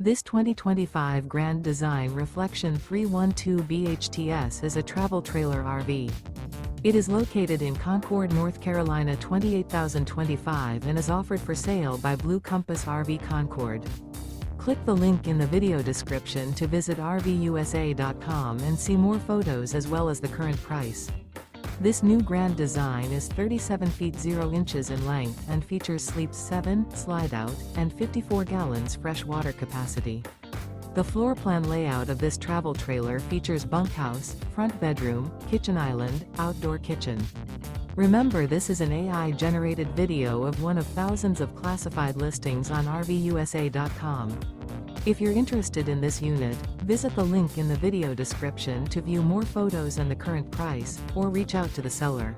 This 2025 Grand Design Reflection 312 BHTS is a travel trailer RV. It is located in Concord, North Carolina 28025 and is offered for sale by Blue Compass RV Concord. Click the link in the video description to visit RVUSA.com and see more photos as well as the current price. This new Grand Design is 37 feet 0 inches in length and features sleeps 7, Slideout, and 54 gallons fresh water capacity. The floor plan layout of this travel trailer features bunkhouse, front bedroom, kitchen island, outdoor kitchen. Remember, this is an AI-generated video of one of thousands of classified listings on RVUSA.com. If you're interested in this unit, visit the link in the video description to view more photos and the current price, or reach out to the seller.